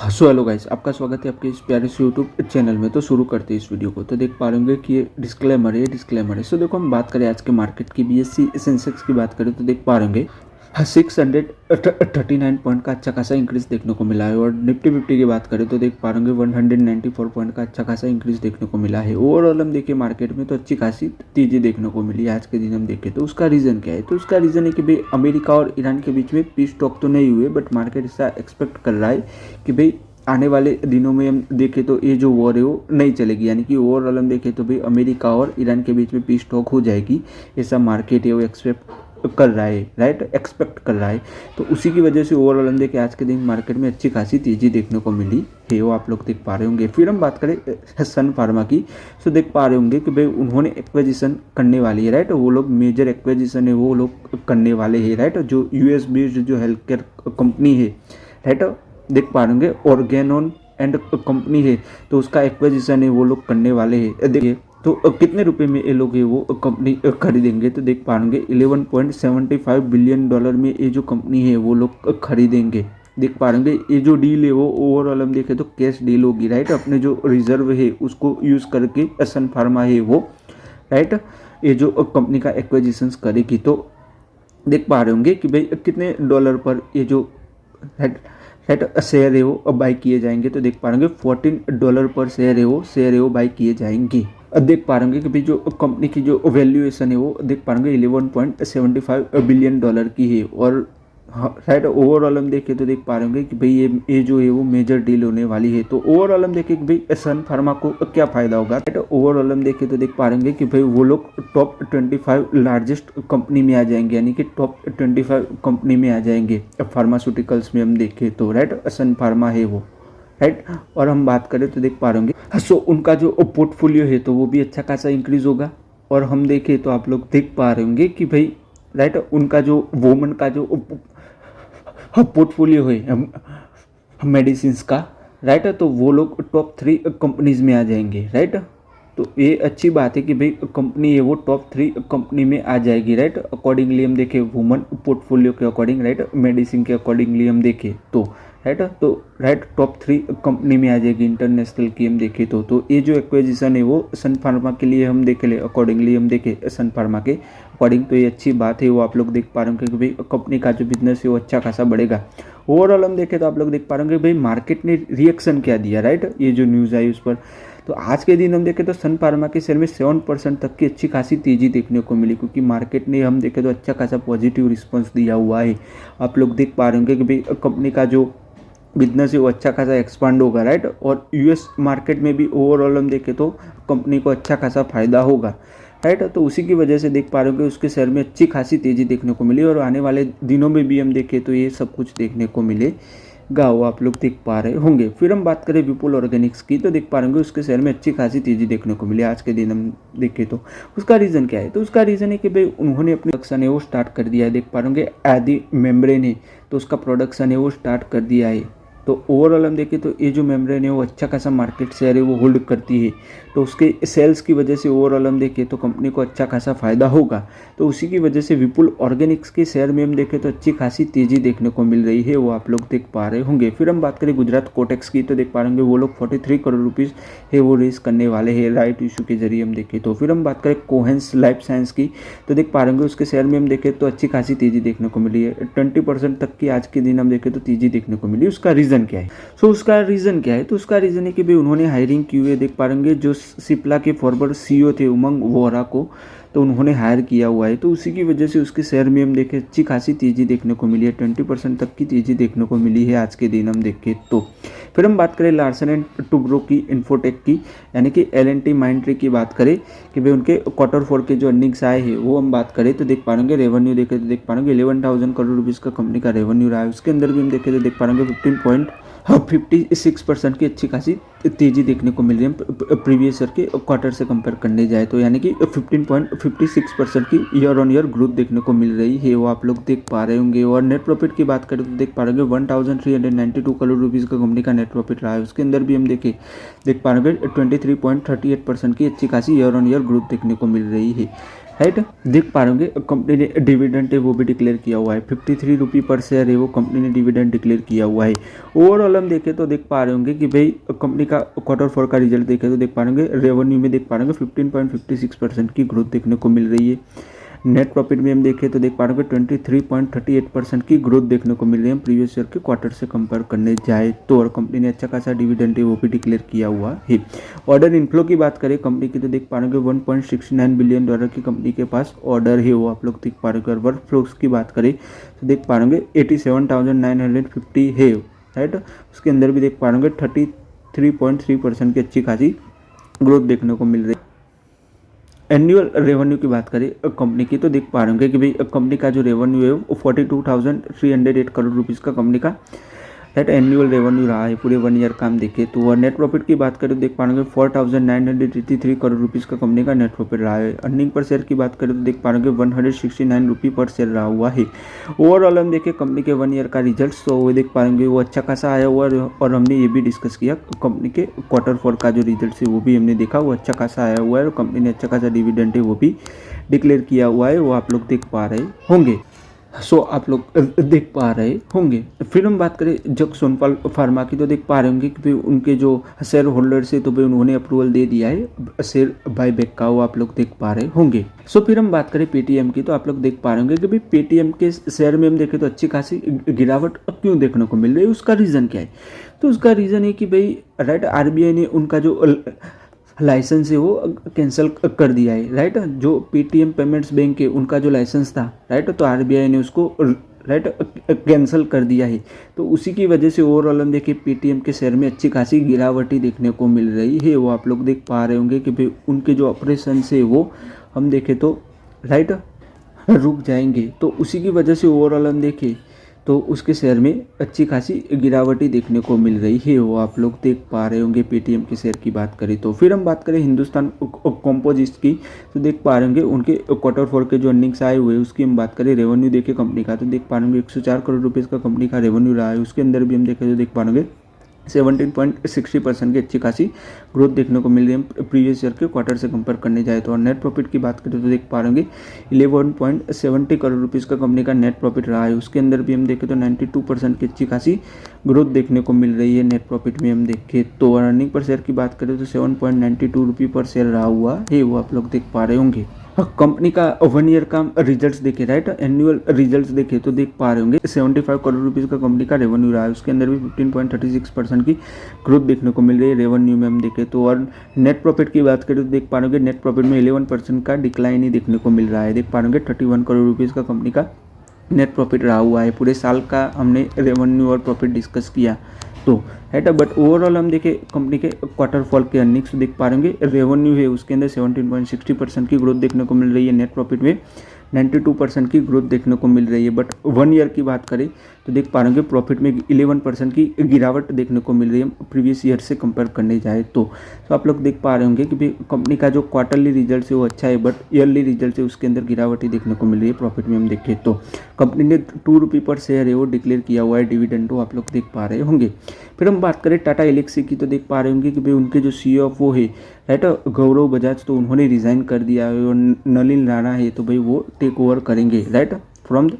So hello guys, आपका स्वागत है आपके इस प्यारे से यूट्यूब चैनल में। तो शुरू करते हैं इस वीडियो को। तो देख पा रहे होंगे कि ये डिस्क्लेमर है। सो देखो, हम बात करें आज के मार्केट की, बीएससी सेंसेक्स की बात करें तो देख पा रहे होंगे 639 पॉइंट का अच्छा खासा इंक्रीज देखने को मिला है। और निफ्टी फिफ्टी की बात करें तो देख पा रहे होंगे 194 पॉइंट का अच्छा खासा इंक्रीज देखने को मिला है। ओवरऑल हम देखिए मार्केट में तो अच्छी खासी तेजी देखने को मिली है आज के दिन हम देखें तो। उसका रीज़न क्या है? तो उसका रीज़न है कि भाई अमेरिका और ईरान के बीच में पीस टॉक तो नहीं हुए, बट मार्केट ऐसा एक्सपेक्ट कर रहा है कि भाई आने वाले दिनों में हम देखें तो ये जो वॉर है वो नहीं चलेगी। यानी कि ओवरऑल हम देखें तो भाई अमेरिका और ईरान के बीच में पीस टॉक हो जाएगी, ऐसा मार्केट है वो एक्सपेक्ट कर रहा है, राइट, एक्सपेक्ट कर रहा है। तो उसी की वजह से ओवरऑल हम देखें आज के दिन मार्केट में अच्छी खासी तेजी देखने को मिली है, वो आप लोग देख पा रहे होंगे। फिर हम बात करें सन फार्मा की, तो देख पा रहे होंगे कि भाई उन्होंने एक्विजिशन करने वाली है, राइट। वो लोग मेजर एक्विजिशन है वो लोग करने वाले हैं, राइट। जो यूएस बेस्ड जो हेल्थ केयर कंपनी है, राइट, देख पा रहे होंगे ऑर्गेनोन एंड कंपनी है, तो उसका एक्विजिशन है वो लोग करने वाले हैं। देखिए तो कितने रुपए में ये लोग है वो कंपनी खरीदेंगे, तो देख पाएंगे 11.75 बिलियन डॉलर में ये जो कंपनी है वो लोग खरीदेंगे। देख पा रहे ये जो डील है वो ओवरऑल हम देखें तो कैश डील होगी, राइट। अपने जो रिजर्व है उसको यूज़ करके सन फार्मा है वो, राइट, ये जो कंपनी का एक्विजिशन करेगी। तो देख पा रहे होंगे कि भाई कितने डॉलर पर ये जो शेयर है वो बाई किए जाएंगे। तो देख पा रहे होंगे $14 पर शेयर है वो बाई किए जाएंगे। अब देख पा रहे होंगे कि भाई जो कंपनी की जो वैल्यूएशन है वो देख पा रहे होंगे 11.75 बिलियन डॉलर की है। और राइट, ओवरऑल हम देखें तो देख पा रहे होंगे कि भाई ये जो है वो मेजर डील होने वाली है। तो ओवरऑल हम देखें कि भाई सन फार्मा को क्या फायदा होगा, राइट। ओवरऑल हम देखें तो देख पा रहे कि भाई वो लोग टॉप 25 लार्जेस्ट कंपनी में आ जाएंगे, यानी कि टॉप 25 कंपनी में आ जाएंगे फार्मास्यूटिकल्स में हम देखें तो, राइट। सन फार्मा है वो, राइट। और हम बात करें तो देख पा रहे होंगे सो उनका जो पोर्टफोलियो है तो वो भी अच्छा खासा इंक्रीज होगा। और हम देखें तो आप लोग देख पा रहे होंगे कि भाई, राइट, उनका जो वोमन का जो पोर्टफोलियो है मेडिसिन का, राइट, तो वो लोग टॉप 3 कंपनीज में आ जाएंगे, राइट। तो ये अच्छी बात है कि भाई कंपनी है वो टॉप 3 कंपनी में आ जाएगी, राइट। अकॉर्डिंगली हम देखें वुमन पोर्टफोलियो के अकॉर्डिंग, राइट, मेडिसिन के अकॉर्डिंगली हम देखें तो, राइट, तो राइट टॉप 3 कंपनी में आ जाएगी इंटरनेशनल की हम देखें तो ये जो एक्विजिशन है वो सन फार्मा के लिए हम देख ले, अकॉर्डिंगली हम देखें सन फार्मा के अकॉर्डिंग तो ये अच्छी बात है, वो आप लोग देख पा रहे होंगे कि भाई कंपनी का जो बिजनेस है वो अच्छा खासा बढ़ेगा। ओवरऑल हम देखें तो आप लोग देख पा रहे होंगे भाई मार्केट ने रिएक्शन क्या दिया, राइट, ये जो न्यूज़ आई उस पर। तो आज के दिन हम देखें तो सन फार्मा के शेयर में 7% तक की अच्छी खासी तेजी देखने को मिली, क्योंकि मार्केट ने हम देखें तो अच्छा खासा पॉजिटिव रिस्पॉन्स दिया हुआ है। आप लोग देख पा रहे होंगे कि भाई कंपनी का जो बिजनेस है वो अच्छा खासा एक्सपांड होगा, राइट। और यूएस मार्केट में भी ओवरऑल हम देखें तो कंपनी को अच्छा खासा फायदा होगा, राइट। तो उसी की वजह से देख पा रहे हो कि उसके शेयर में अच्छी खासी तेज़ी देखने को मिली। और आने वाले दिनों में भी हम देखें तो ये सब कुछ देखने को मिलेगा, वो आप लोग देख पा रहे होंगे। फिर हम बात करें विपुल ऑर्गेनिक्स की, तो देख पा रहे होंगे उसके शेयर में अच्छी खासी तेज़ी देखने को मिली आज के दिन हम देखें तो। उसका रीज़न क्या है? तो उसका रीज़न है कि भाई उन्होंने अपनी प्रोडक्शन है वो स्टार्ट कर दिया है। देख पा रहे होंगे आदि मेम्ब्रेन है तो उसका प्रोडक्शन है वो स्टार्ट कर दिया है। तो ओवरऑल हम देखें तो ये जो मेम्ब्रेन है वो अच्छा खासा मार्केट शेयर है वो होल्ड करती है। तो उसके सेल्स की वजह से ओवरऑल हम देखें तो कंपनी को अच्छा खासा फायदा होगा। तो उसी की वजह से विपुल ऑर्गेनिक्स के शेयर में हम देखें तो अच्छी खासी तेज़ी देखने को मिल रही है, वो आप लोग देख पा रहे होंगे। फिर हम बात करें गुजरात कोटेक्स की, तो देख पा रहे होंगे वो लोग 43 करोड़ रुपीज़ है वो रेस करने वाले हैं राइट इशू के जरिए हम देखें तो। फिर हम बात करें कोहेंस लाइफ साइंस की, तो देख पा रहे होंगे उसके शेयर में हम देखें तो अच्छी खासी तेज़ी देखने को मिली है। 20% तक की आज के दिन हम देखें तो तेज़ी देखने को मिली। उसका रीज़न क्या है? उसका रीज़न क्या है? तो उसका रीज़न है कि भाई उन्होंने हायरिंग की हुई है। देख पा रहे जो सिप्ला के फॉरवर्ड सीईओ थे उमंग वोहरा को, तो उन्होंने हायर किया हुआ है। तो उसी की वजह से उसके शेयर में हम देखें अच्छी खासी तेज़ी देखने को मिली है। 20% तक की तेज़ी देखने को मिली है आज के दिन हम देखें तो। फिर हम बात करें लार्सन एंड टुब्रो की, इन्फोटेक की, यानी कि L&T माइंडट्री की बात करें कि भाई उनके Q4 के जो अर्निंग्स आए हैं वो हम बात करें तो देख पाएंगे रेवेन्यू देखें तो देख पाएंगे 11,000 करोड़ रुपीज़ का कंपनी का रेवेन्यू रहा है। उसके अंदर भी हम देखें तो देख पाएंगे 56% की अच्छी खासी तेज़ी देखने को मिल रही है प्रीवियस ईयर के क्वार्टर से कंपेयर करने जाए तो, यानी कि 15.56% की ईयर ऑन ईयर ग्रोथ देखने को मिल रही है, वो आप लोग देख पा रहे होंगे। और नेट प्रॉफिट की बात करें तो देख पा रहे होंगे 1,392 करोड़ रुपीज़ का कंपनी का नेट प्रॉफिट रहा है। उसके अंदर भी हम देख पा रहे होंगे 23.38% की अच्छी खासी ईयर ऑन ईयर ग्रोथ देखने को मिल रही है, राइट। देख पा रहे होंगे कंपनी ने डिविडेंड है वो भी डिक्लेयर किया हुआ है, 53 रुपये पर शेयर है वो कंपनी ने डिविडेंड डिक्लेयर किया हुआ है। ओवरऑल हम देखें तो देख पा रहे होंगे कि भाई कंपनी का Q4 का रिजल्ट देखें तो देख पा रहे होंगे रेवेन्यू में देख पा रहे होंगे 15.56% की ग्रोथ देखने को मिल रही है। नेट प्रॉफिट में हम देखें तो देख पा रहे होंगे 23.38% की ग्रोथ देखने को मिल रही है प्रीवियस ईयर के क्वार्टर से कंपेयर करने जाए तो। और कंपनी ने अच्छा खासा डिविडेंड है वो भी डिक्लेयर किया हुआ है। ऑर्डर इनफ्लो की बात करें कंपनी की तो देख पा रहे होंगे $1.69 बिलियन की कंपनी के पास ऑर्डर है वो आप लोग देख पा रहे होंगे। और वर्क फ्लोस की बात करें तो देख पा रहे होंगे 87,950 है, राइट। उसके अंदर भी देख पा रहे होंगे 33.3% की अच्छी खासी ग्रोथ देखने को मिल रही है। एनुअल रेवेन्यू की बात करें कंपनी की तो देख पा रहे होंगे कि भाई कंपनी का जो रेवेन्यू है वो 42,308 करोड़ रुपीज़ का कंपनी का राइट एनुअल रेवेन्यू रहा है पूरे 1 ईयर का हम देखें तो। और नेट प्रॉफिट की बात करें तो देख पा रहे होंगे 4,983 करोड़ रुपीज़ का कंपनी का नेट प्रॉफिट रहा है। अर्निंग पर शेयर की बात करें तो देख पा रहे होंगे 169 रुपये पर शेयर रहा हुआ है। ओवरऑल हम देखें कंपनी के 1 ईयर का रिजल्ट तो वो देख पा रहे वो अच्छा खासा आया हुआ है। और हमने ये भी डिस्कस किया कंपनी के Q4 का जो रिजल्ट है वो भी हमने देखा वो अच्छा खासा आया हुआ है। और कंपनी ने अच्छा खासा डिविडेंड है वो भी डिक्लेयर किया हुआ है वो आप लोग देख पा रहे होंगे। आप लोग देख पा रहे होंगे। फिर हम बात करें जग सोनपाल फार्मा की तो देख पा रहे होंगे कि भाई उनके जो शेयर होल्डर्स है तो भाई उन्होंने अप्रूवल दे दिया है शेयर बायबैक का वो आप लोग देख पा रहे होंगे। फिर हम बात करें पेटीएम की तो आप लोग देख पा रहे होंगे कि भाई पेटीएम के शेयर में हम देखें तो अच्छी खासी गिरावट क्यों देखने को मिल रही है, उसका रीज़न क्या है। तो उसका रीज़न है कि भाई राइट आरबीआई ने उनका जो लाइसेंस है वो कैंसिल कर दिया है, राइट। जो पेटीएम पेमेंट्स बैंक है उनका जो लाइसेंस था, राइट, तो आरबीआई ने उसको राइट कैंसिल कर दिया है। तो उसी की वजह से ओवरऑल हम देखिए पेटीएम के शेयर में अच्छी खासी गिरावटी देखने को मिल रही है वो आप लोग देख पा रहे होंगे कि भाई उनके जो ऑपरेशन है वो हम देखें तो राइट रुक जाएंगे। तो उसी की वजह से ओवरऑल हम देखें तो उसके शेयर में अच्छी खासी गिरावटी देखने को मिल रही है वो आप लोग देख पा रहे होंगे पेटीएम के शेयर की बात करें तो। फिर हम बात करें हिंदुस्तान कॉम्पोजिट्स की तो देख पा रहे होंगे उनके Q4 के जो अर्निंग्स आए हुए उसकी हम बात करें रेवेन्यू देखे कंपनी का तो देख पा रहे होंगे 104 करोड़ रुपीज़ का कंपनी का रेवेन्यू रहा है। उसके अंदर भी हम देखें तो देख पा रहे होंगे 17.60% की अच्छी खासी ग्रोथ देखने को मिल रही है प्रीवियस ईयर के क्वार्टर से कंपेयर करने जाए तो। और नेट प्रॉफिट की बात करें तो देख पा रहे होंगे 11.70 करोड़ रुपीज़ का कंपनी का नेट प्रॉफिट रहा है। उसके अंदर भी हम देखें तो 92% की अच्छी खासी ग्रोथ देखने को मिल रही है नेट प्रॉफिट में हम देखें तो। अर्निंग पर शेयर की बात करें तो 7.92 रुपये पर शेयर रहा हुआ है वो आप लोग देख पा रहे होंगे। कंपनी का 1 ईयर का रिजल्ट्स देखे, राइट, एनुअल रिजल्ट्स देखे तो देख पा रहे होंगे 75 करोड़ रुपीज़ का कंपनी का रेवेन्यू रहा है। उसके अंदर भी 15.36% की ग्रोथ देखने को मिल रही है रेवेन्यू में हम देखें तो। और नेट प्रॉफिट की बात करें तो देख पा रहे होंगे नेट प्रॉफिट में 11% का डिक्लाइन ही देखने को मिल रहा है। देख पा रहे होंगे 31 करोड़ रुपीज़ का कंपनी का नेट प्रॉफिट रहा हुआ है। पूरे साल का हमने रेवेन्यू और प्रॉफिट डिस्कस किया तो, राइट। बट ओवरऑल हम देखें कंपनी के Q4 के अर्निंग्स देख पा रहे होंगे रेवेन्यू है उसके अंदर 17.60% की ग्रोथ देखने को मिल रही है। नेट प्रॉफिट में 92% की ग्रोथ देखने को मिल रही है। बट 1 ईयर की बात करें तो देख पा रहे होंगे प्रॉफिट में 11% की गिरावट देखने को मिल रही है प्रीवियस ईयर से कंपेयर करने जाए तो। आप लोग देख पा रहे होंगे कि भाई कंपनी का जो क्वार्टरली रिजल्ट है वो अच्छा है बट ईयरली रिजल्ट है उसके अंदर गिरावट ही देखने को मिल रही है प्रॉफिट में हम देखें तो। कंपनी ने 2 रुपये पर शेयर है वो डिक्लेयर किया हुआ है डिविडेंड तो आप लोग देख पा रहे होंगे। फिर हम बात करें टाटा एलेक्सी की तो देख पा रहे होंगे कि भाई उनके जो CEO है, राइट, गौरव बजाज, तो उन्होंने रिज़ाइन कर दिया है और नलिन राणा है तो भाई वो टेक ओवर करेंगे, राइट, फ्रॉम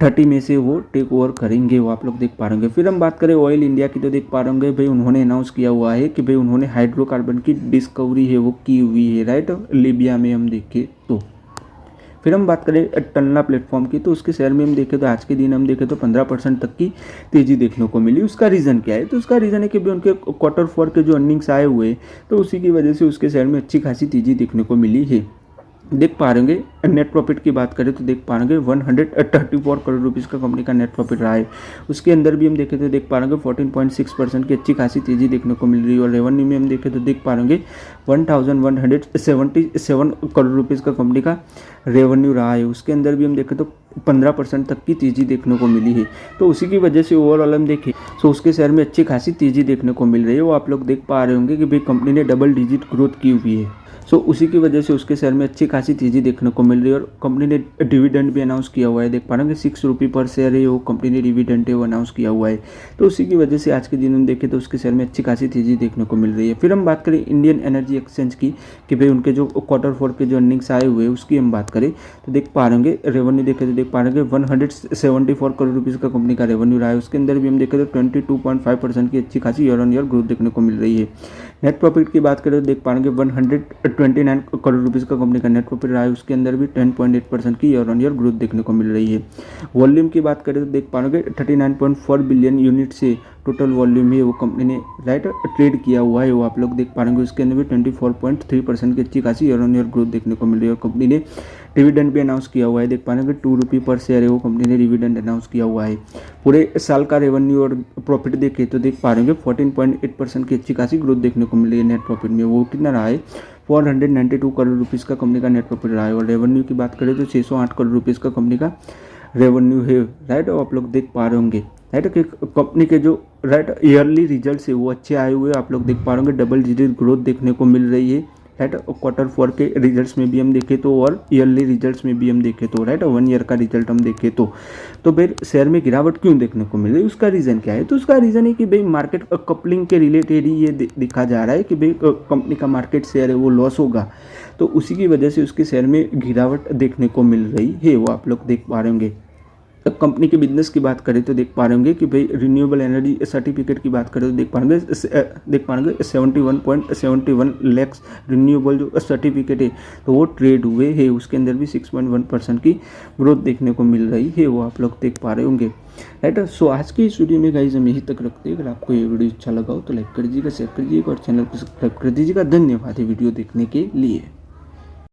30 में से वो टेक ओवर करेंगे वो आप लोग देख पा रहे होंगे। फिर हम बात करें ऑयल इंडिया की तो देख पा रहे होंगे भाई उन्होंने अनाउंस किया हुआ है कि भाई उन्होंने हाइड्रोकार्बन की डिस्कवरी है वो की हुई है, राइट, लीबिया में हम देखें तो। फिर हम बात करें टन्ना प्लेटफॉर्म की तो उसके शेयर में हम देखें तो आज के दिन हम देखें तो 15% तक की तेज़ी देखने को मिली। उसका रीज़न क्या है तो उसका रीज़न है कि भी उनके Q4 के जो अर्निंग्स आए हुए तो उसी की वजह से उसके शेयर में अच्छी खासी तेज़ी देखने को मिली है। देख पा रहे होंगे नेट प्रॉफिट की बात करें तो देख पा रहे होंगे 134 करोड़ रुपीज़ का कंपनी का नेट प्रॉफिट रहा है। उसके अंदर भी हम देखें तो देख पा रहे होंगे 14.6% की अच्छी खासी तेज़ी देखने को मिल रही है। और रेवेन्यू में हम देखें तो देख पा रहे होंगे 1177 करोड़ रुपीज़ का कंपनी का रेवेन्यू रहा है। उसके अंदर भी हम देखें तो 15% तक की तेज़ी देखने को मिली है। तो उसी की वजह से ओवरऑल हम देखें तो उसके शेयर में अच्छी खासी तेज़ी देखने को मिल रही है वो आप लोग देख पा रहे होंगे कि भाई कंपनी ने डबल डिजिट ग्रोथ की हुई है। सो उसी की वजह से उसके शेयर में अच्छी खासी तेज़ी देखने को मिल रही है और कंपनी ने डिविडेंड भी अनाउंस किया हुआ है। देख पा रहे हैं कि 6 रुपये पर शेयर है वो कंपनी ने डिविडेंड है वो अनाउंस किया हुआ है। तो उसी की वजह से आज के दिन में देखें तो उसके शेयर में अच्छी खासी तेज़ी देखने को मिल रही है। फिर हम बात करें इंडियन एनर्जी एक्सचेंज की कि भाई उनके जो Q4 के जो अर्निंग्स आए हुए हैं उसकी हम बात करें तो देख पा रहे होंगे रेवेन्यू देखें तो देख पा रहे होंगे 174 करोड़ रुपीज़ का कंपनी का रेवेन्यू रहा है। उसके अंदर भी हम देखें तो 22.5% की अच्छी खासी ईयर ऑन ईयर ग्रोथ देखने को मिल रही है। नेट प्रॉफिट की बात करें तो देख पाएंगे 129 करोड़ रुपीज़ का कंपनी का नेट प्रॉफिट रहा है। उसके अंदर भी 10.8% की ईयर ऑन ईयर ग्रोथ देखने को मिल रही है। वॉल्यूम की बात करें तो देख पाएंगे 39.4 बिलियन यूनिट से टोटल वॉल्यूम है वो कंपनी ने राइट ट्रेड किया हुआ है वो आप लोग देख पाएंगे। उसके अंदर भी 24.3% की अच्छी खासी ईयर ऑन ईयर ग्रोथ देखने को मिल रही है। कंपनी ने डिविडेंड भी अनाउंस किया हुआ है। देख पाएंगे 2 रुपये पर शेयर है वो कंपनी ने डिविडेंड अनाउंस किया हुआ है। पूरे साल का रेवेन्यू और प्रॉफिट देखें तो देख पा रहे हैं 14.8% की अच्छी खासी ग्रोथ देखने को मिल रही है। नेट प्रॉफिट में वो कितना रहा है 492 करोड़ रुपीज़ का कंपनी का नेट प्रॉफिट रहा है। और रेवेन्यू की बात करें तो 608 करोड़ रुपीज़ का कंपनी का रेवेन्यू है राइट। आप लोग देख पा रहे होंगे राइट कि कंपनी के जो राइट ईयरली रिजल्ट्स है वो अच्छे आए हुए आप लोग देख पा रहे होंगे। डबल डिजिट ग्रोथ देखने को मिल रही है राइट। Q4 के रिजल्ट्स में भी हम देखें तो और ईयरली रिजल्ट्स में भी हम देखें तो राइट 1 ईयर का रिजल्ट हम देखें तो फिर शेयर में गिरावट क्यों देखने को मिल रही है उसका रीज़न क्या है। तो उसका रीज़न है कि भाई मार्केट कपलिंग के रिलेटेड ही ये दिखा जा रहा है कि भाई कंपनी का मार्केट शेयर है वो लॉस होगा। तो उसी की वजह से उसके शेयर में गिरावट देखने को मिल रही है वो आप लोग देख पा रहे होंगे। कंपनी के बिजनेस की बात करें तो देख पा रहे होंगे कि भाई रिन्यूएबल एनर्जी सर्टिफिकेट की बात करें तो देख पाएंगे 71.71 लाख रिन्यूएबल जो सर्टिफिकेट है तो वो ट्रेड हुए हैं। उसके अंदर भी 6.1% की ग्रोथ देखने को मिल रही है वो आप लोग देख पा रहे होंगे राइट। सो आज की इस वीडियो में गाइस हम यहीं तक रखते हैं। अगर आपको ये वीडियो अच्छा लगा हो तो लाइक कर दीजिएगा, शेयर कर दीजिएगा और चैनल को सब्सक्राइब कर दीजिएगा। धन्यवाद ये वीडियो देखने के लिए।